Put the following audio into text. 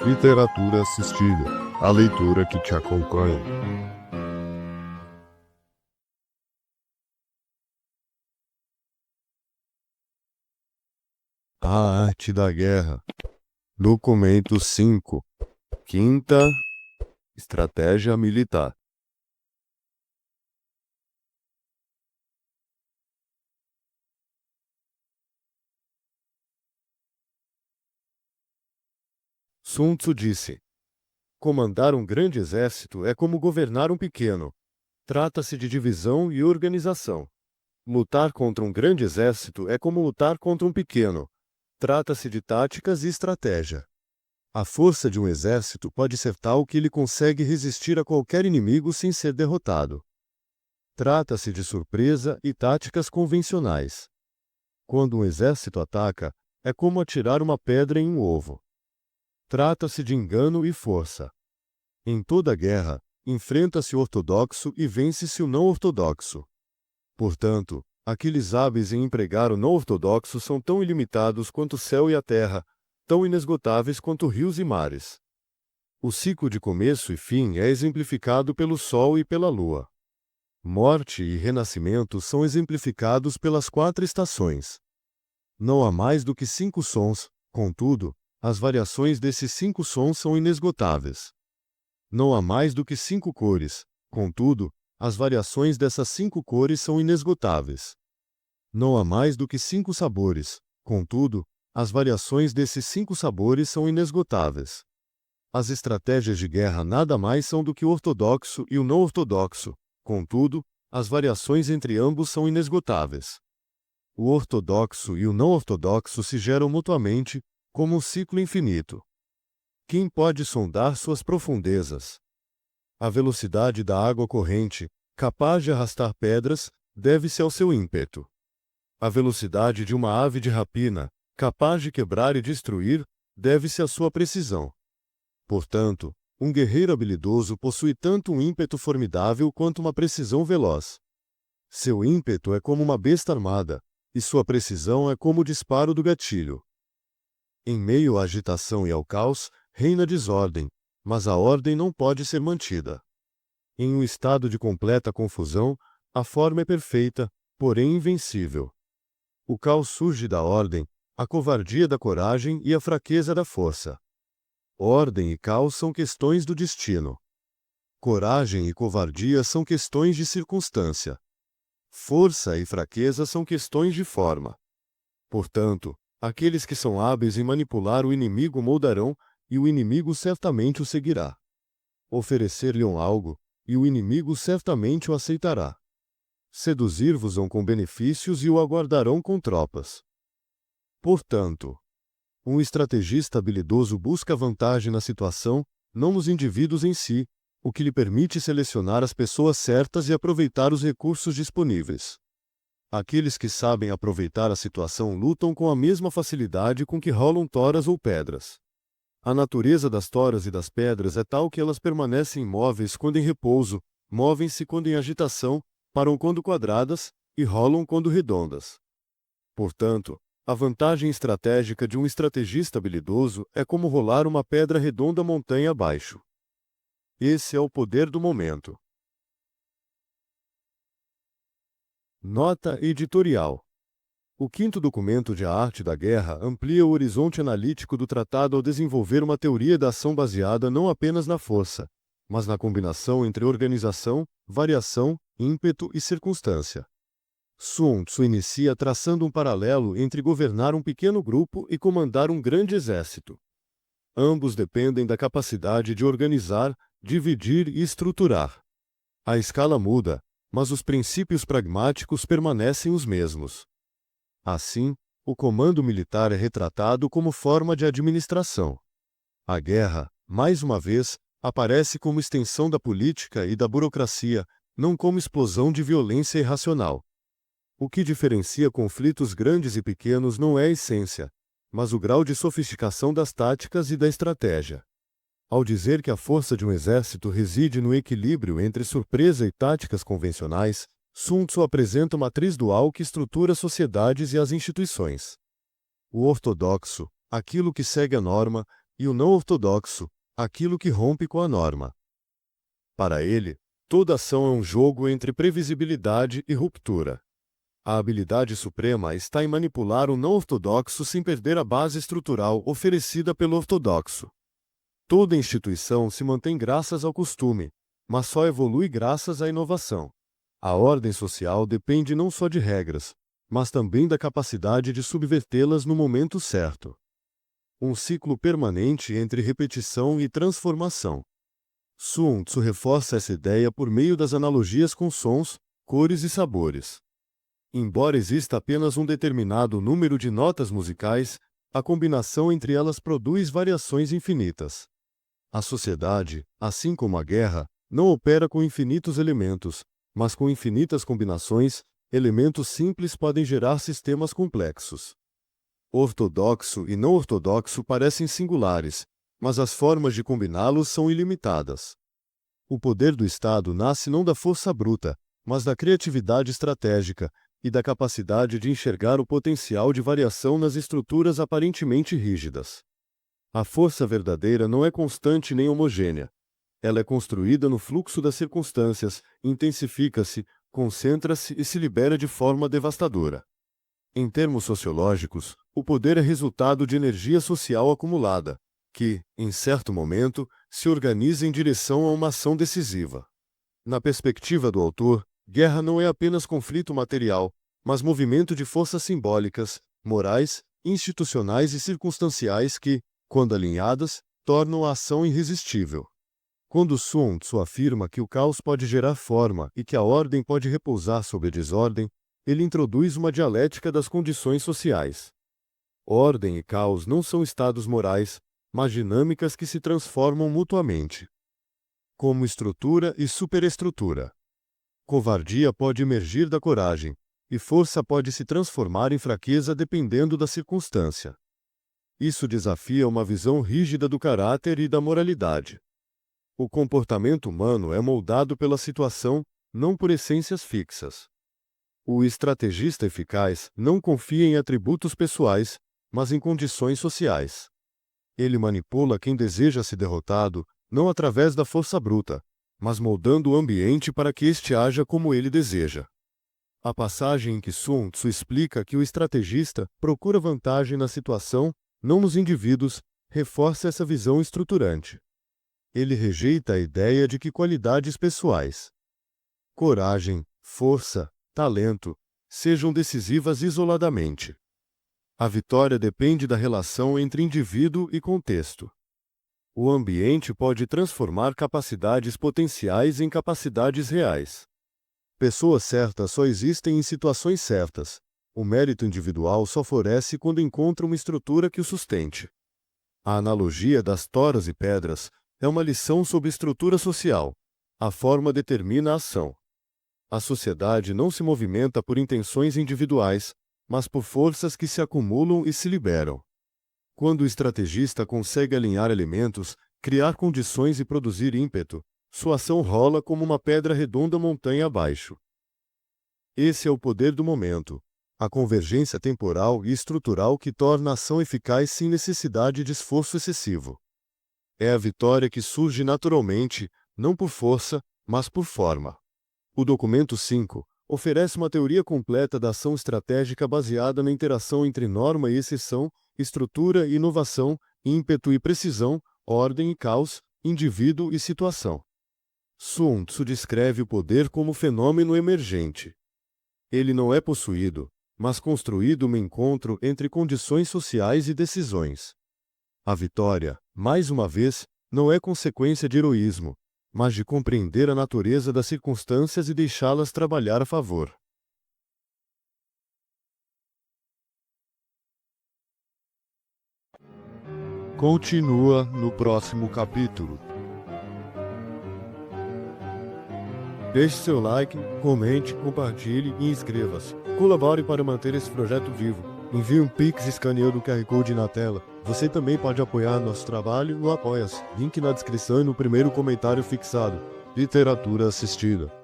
Literatura assistida, a leitura que te acompanha. A Arte da Guerra. Documento 5. Quinta Estratégia Militar. Sun Tzu disse: comandar um grande exército é como governar um pequeno. Trata-se de divisão e organização. Lutar contra um grande exército é como lutar contra um pequeno. Trata-se de táticas e estratégia. A força de um exército pode ser tal que ele consegue resistir a qualquer inimigo sem ser derrotado. Trata-se de surpresa e táticas convencionais. Quando um exército ataca, é como atirar uma pedra em um ovo. Trata-se de engano e força. Em toda guerra, enfrenta-se o ortodoxo e vence-se o não ortodoxo. Portanto, aqueles hábeis em empregar o não ortodoxo são tão ilimitados quanto o céu e a terra, tão inesgotáveis quanto rios e mares. O ciclo de começo e fim é exemplificado pelo sol e pela lua. Morte e renascimento são exemplificados pelas 4 estações. Não há mais do que 5 sons, contudo, as variações desses 5 sons são inesgotáveis. Não há mais do que 5 cores, contudo, as variações dessas 5 cores são inesgotáveis. Não há mais do que 5 sabores, contudo, as variações desses 5 sabores são inesgotáveis. As estratégias de guerra nada mais são do que o ortodoxo e o não ortodoxo, contudo, as variações entre ambos são inesgotáveis. O ortodoxo e o não ortodoxo se geram mutuamente, como um ciclo infinito. Quem pode sondar suas profundezas? A velocidade da água corrente, capaz de arrastar pedras, deve-se ao seu ímpeto. A velocidade de uma ave de rapina, capaz de quebrar e destruir, deve-se à sua precisão. Portanto, um guerreiro habilidoso possui tanto um ímpeto formidável quanto uma precisão veloz. Seu ímpeto é como uma besta armada, e sua precisão é como o disparo do gatilho. Em meio à agitação e ao caos, reina desordem, mas a ordem não pode ser mantida. Em um estado de completa confusão, a forma é perfeita, porém invencível. O caos surge da ordem, a covardia da coragem e a fraqueza da força. Ordem e caos são questões do destino. Coragem e covardia são questões de circunstância. Força e fraqueza são questões de forma. Portanto, aqueles que são hábeis em manipular o inimigo moldarão, e o inimigo certamente o seguirá. Oferecer-lhe-ão algo, e o inimigo certamente o aceitará. Seduzir-vos-ão com benefícios e o aguardarão com tropas. Portanto, um estrategista habilidoso busca vantagem na situação, não nos indivíduos em si, o que lhe permite selecionar as pessoas certas e aproveitar os recursos disponíveis. Aqueles que sabem aproveitar a situação lutam com a mesma facilidade com que rolam toras ou pedras. A natureza das toras e das pedras é tal que elas permanecem imóveis quando em repouso, movem-se quando em agitação, param quando quadradas e rolam quando redondas. Portanto, a vantagem estratégica de um estrategista habilidoso é como rolar uma pedra redonda montanha abaixo. Esse é o poder do momento. Nota editorial. O 5º documento de A Arte da Guerra amplia o horizonte analítico do tratado ao desenvolver uma teoria da ação baseada não apenas na força, mas na combinação entre organização, variação, ímpeto e circunstância. Sun Tzu inicia traçando um paralelo entre governar um pequeno grupo e comandar um grande exército. Ambos dependem da capacidade de organizar, dividir e estruturar. A escala muda, mas os princípios pragmáticos permanecem os mesmos. Assim, o comando militar é retratado como forma de administração. A guerra, mais uma vez, aparece como extensão da política e da burocracia, não como explosão de violência irracional. O que diferencia conflitos grandes e pequenos não é a essência, mas o grau de sofisticação das táticas e da estratégia. Ao dizer que a força de um exército reside no equilíbrio entre surpresa e táticas convencionais, Sun Tzu apresenta uma matriz dual que estrutura as sociedades e as instituições. O ortodoxo, aquilo que segue a norma, e o não ortodoxo, aquilo que rompe com a norma. Para ele, toda ação é um jogo entre previsibilidade e ruptura. A habilidade suprema está em manipular o não ortodoxo sem perder a base estrutural oferecida pelo ortodoxo. Toda instituição se mantém graças ao costume, mas só evolui graças à inovação. A ordem social depende não só de regras, mas também da capacidade de subvertê-las no momento certo. Um ciclo permanente entre repetição e transformação. Sun Tzu reforça essa ideia por meio das analogias com sons, cores e sabores. Embora exista apenas um determinado número de notas musicais, a combinação entre elas produz variações infinitas. A sociedade, assim como a guerra, não opera com infinitos elementos, mas com infinitas combinações. Elementos simples podem gerar sistemas complexos. Ortodoxo e não ortodoxo parecem singulares, mas as formas de combiná-los são ilimitadas. O poder do Estado nasce não da força bruta, mas da criatividade estratégica e da capacidade de enxergar o potencial de variação nas estruturas aparentemente rígidas. A força verdadeira não é constante nem homogênea. Ela é construída no fluxo das circunstâncias, intensifica-se, concentra-se e se libera de forma devastadora. Em termos sociológicos, o poder é resultado de energia social acumulada, que, em certo momento, se organiza em direção a uma ação decisiva. Na perspectiva do autor, guerra não é apenas conflito material, mas movimento de forças simbólicas, morais, institucionais e circunstanciais que, quando alinhadas, tornam a ação irresistível. Quando Sun Tzu afirma que o caos pode gerar forma e que a ordem pode repousar sobre a desordem, ele introduz uma dialética das condições sociais. Ordem e caos não são estados morais, mas dinâmicas que se transformam mutuamente. Como estrutura e superestrutura. Covardia pode emergir da coragem, e força pode se transformar em fraqueza dependendo da circunstância. Isso desafia uma visão rígida do caráter e da moralidade. O comportamento humano é moldado pela situação, não por essências fixas. O estrategista eficaz não confia em atributos pessoais, mas em condições sociais. Ele manipula quem deseja ser derrotado, não através da força bruta, mas moldando o ambiente para que este haja como ele deseja. A passagem em que Sun Tzu explica que o estrategista procura vantagem na situação, não nos indivíduos, reforça essa visão estruturante. Ele rejeita a ideia de que qualidades pessoais, coragem, força, talento, sejam decisivas isoladamente. A vitória depende da relação entre indivíduo e contexto. O ambiente pode transformar capacidades potenciais em capacidades reais. Pessoas certas só existem em situações certas. O mérito individual só floresce quando encontra uma estrutura que o sustente. A analogia das toras e pedras é uma lição sobre estrutura social. A forma determina a ação. A sociedade não se movimenta por intenções individuais, mas por forças que se acumulam e se liberam. Quando o estrategista consegue alinhar elementos, criar condições e produzir ímpeto, sua ação rola como uma pedra redonda montanha abaixo. Esse é o poder do momento, a convergência temporal e estrutural que torna a ação eficaz sem necessidade de esforço excessivo. É a vitória que surge naturalmente, não por força, mas por forma. O documento 5 oferece uma teoria completa da ação estratégica baseada na interação entre norma e exceção, estrutura e inovação, ímpeto e precisão, ordem e caos, indivíduo e situação. Sun Tzu descreve o poder como fenômeno emergente. Ele não é possuído, mas construído no encontro entre condições sociais e decisões. A vitória, mais uma vez, não é consequência de heroísmo, mas de compreender a natureza das circunstâncias e deixá-las trabalhar a favor. Continua no próximo capítulo. Deixe seu like, comente, compartilhe e inscreva-se. Colabore para manter esse projeto vivo. Envie um Pix escaneando o QR Code na tela. Você também pode apoiar nosso trabalho no Apoia-se. Link na descrição e no primeiro comentário fixado. Literatura assistida.